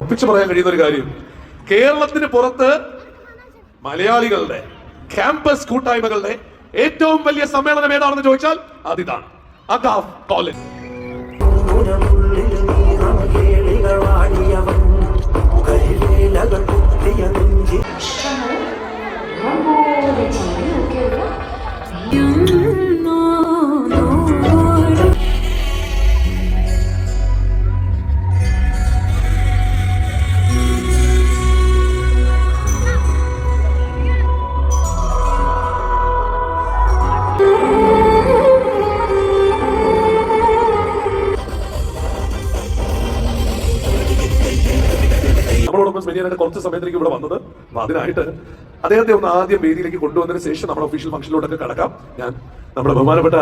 ഒപ്പിച്ചു പറയാൻ കഴിയുന്ന ഒരു കാര്യം, കേരളത്തിന് പുറത്ത് മലയാളികളുടെ ക്യാമ്പസ് കൂട്ടായ്മകളുടെ ഏറ്റവും വലിയ സമ്മേളനം ഏതാണെന്ന് ചോദിച്ചാൽ അതിതാണ് അകാഫ് കോളേജ്. നമ്മളോടൊപ്പം സ്പെനിയാനായിട്ട് കുറച്ച് സമയത്തേക്ക് ഇവിടെ വന്നത്. അപ്പൊ അതിനായിട്ട് അദ്ദേഹത്തെ ഒന്ന് ആദ്യം വേദിയിലേക്ക് കൊണ്ടുവന്നതിന് ശേഷം നമ്മുടെ ഒഫീഷ്യൽ ഫംഗ്ഷനിലോട്ടൊക്കെ കടക്കാം. ഞാൻ നമ്മുടെ ബഹുമാനപ്പെട്ട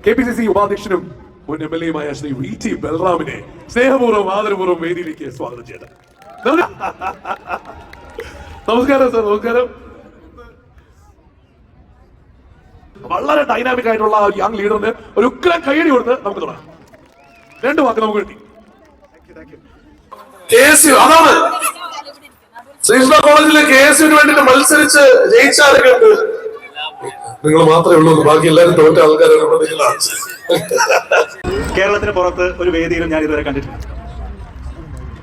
KPCC ഉപാധ്യക്ഷനും മുൻ MLA-യുമായ ശ്രീ VT ബൽറാമിനെ സ്നേഹപൂർവ്വം ആദരപൂർവ്വം വേദിയിലേക്ക് സ്വാഗതം ചെയ്ത്. നമസ്കാരം സർ. നമസ്കാരം. വളരെ ഡൈനാമിക് ആയിട്ടുള്ള യങ് ലീഡറിന് ഒരു ഉഗ്രം കയ്യടി കൊടുത്ത് നമുക്ക് തുടങ്ങാം. 2 വാക്ക് നമുക്ക് കിട്ടി. അതാണ് ശ്രീകൃഷ്ണ കോളേജിലെ KSUവിന് വേണ്ടിട്ട് മത്സരിച്ച് ജയിച്ച ആരൊക്കെ ഉണ്ട്? നിങ്ങൾ മാത്രമേ ഉള്ളൂ, ബാക്കി എല്ലാവരും തോറ്റ ആൾക്കാരാണ്. കേരളത്തിന് പുറത്ത് ഒരു വേദിയിലും ഞാൻ ഇതുവരെ കണ്ടിട്ടില്ല.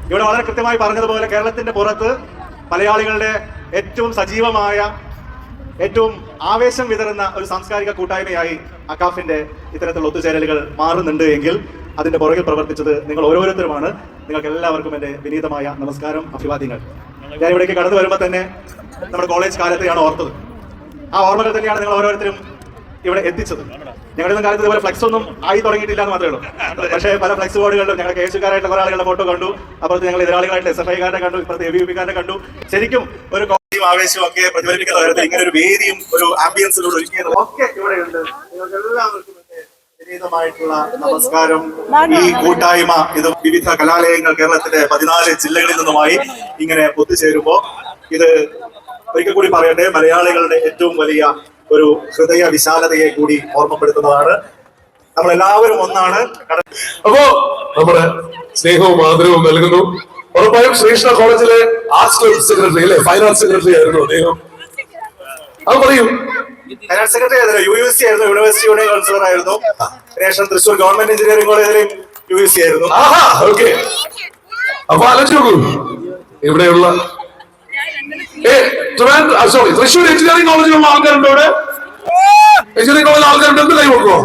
ഇവിടെ വളരെ കൃത്യമായി പറഞ്ഞതുപോലെ കേരളത്തിന്റെ പുറത്ത് മലയാളികളുടെ ഏറ്റവും സജീവമായ, ഏറ്റവും ആവേശം വിതറുന്ന ഒരു സാംസ്കാരിക കൂട്ടായ്മയായി അകാഫിന്റെ ഇത്തരത്തിലുള്ള ഒത്തുചേരലുകൾ മാറുന്നുണ്ട് എങ്കിൽ അതിന്റെ പുറകിൽ പ്രവർത്തിച്ചത് നിങ്ങൾ ഓരോരുത്തരുമാണ്. നിങ്ങൾക്ക് എല്ലാവർക്കും എന്റെ വിനീതമായ നമസ്കാരം, അഭിവാദ്യങ്ങൾ. ഞാൻ ഇവിടേക്ക് കടന്നു വരുമ്പോൾ തന്നെ നമ്മുടെ കോളേജ് കാലത്തെയാണ് ഓർത്തത്. ആ ഓർമ്മകൾ തന്നെയാണ് നിങ്ങൾ ഓരോരുത്തരും ഇവിടെ എത്തിച്ചത്. ഞങ്ങളുടെ കാലത്ത് ഇതുപോലെ ഫ്ലെക്സ് ഒന്നും ആയി തുടങ്ങിയിട്ടില്ല എന്ന് മാത്രമേ ഉള്ളൂ. പക്ഷേ പല ഫ്ലെക്സ് ബോർഡുകളിലും ഞങ്ങൾ KSUക്കാരായിട്ടുള്ള കുറെ ആളുകളുടെ ഫോട്ടോ കണ്ടു, അപ്പുറത്ത് ഞങ്ങൾ എതിരാളികളായിട്ട് SFI-കാരെ കണ്ടു, ഇപ്പുറത്ത് ABVP-കാരെ കണ്ടു. ശരിക്കും ഒരു ആവേശവും ഒക്കെ പ്രതിഫലിക്കുന്ന തരത്തിൽ ഇങ്ങനെ ഒരു വേദിയും ഒരു ആംബിയൻസിലൂടെ ഒരുക്കിയത് ഒക്കെ ഇവിടെയുണ്ട്. നിങ്ങൾക്ക് എല്ലാവർക്കും വിനീതമായിട്ടുള്ള നമസ്കാരം. ഈ കൂട്ടായ്മ ഇത് വിവിധ കലാലയങ്ങൾ കേരളത്തിന്റെ 14 ജില്ലകളിൽ നിന്നുമായി ഇങ്ങനെ ഒത്തുചേരുമ്പോ ഇത് ഒരിക്കൽ കൂടി പറയട്ടെ, മലയാളികളുടെ ഏറ്റവും വലിയ ഒരു ഹൃദയ വിശാലതയെ കൂടി ഓർമ്മപ്പെടുത്തുന്നതാണ്. നമ്മളെല്ലാവരും ഒന്നാണ്. അപ്പോ നമ്മുടെ സ്നേഹവും ആദരവും നൽകുന്നു. ഉറപ്പായും ശ്രീകൃഷ്ണ കോളേജിലെ ആർട്സ് സെക്രട്ടറി അല്ലെ, ഫൈൻ ആർട്സ് സെക്രട്ടറി ആയിരുന്നു അദ്ദേഹം. അത് പറയും. ഫൈനാൻസ് സെക്രട്ടറി ആയിരുന്നു, UUC ആയിരുന്നു, യൂണിവേഴ്സിറ്റി യൂണിയൻ കൗൺസിലർ ആയിരുന്നു. ശേഷം തൃശ്ശൂർ ഗവൺമെന്റ് എഞ്ചിനീയറിംഗ് കോളേജിലെയും UUC ആയിരുന്നു. ഓക്കെ. അപ്പൊ ആലോചിച്ച് നോക്കൂ, ഇവിടെയുള്ള തൃശ്ശൂർ എഞ്ചിനീയറിംഗ് കോളേജിലുള്ള ആൾക്കാരുണ്ടോ? ഇവിടെ എഞ്ചിനീയറിംഗ് കോളേജിൽ ആൾക്കാരുണ്ട്. എന്ത് കൈ കൊടുക്കോ?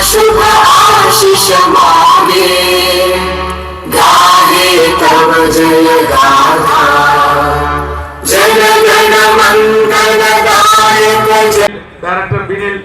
शुभ आशीष मांगे, गाहे तब जय गाथा, जन गण मंगल दायक. डायरेक्टर बिनिल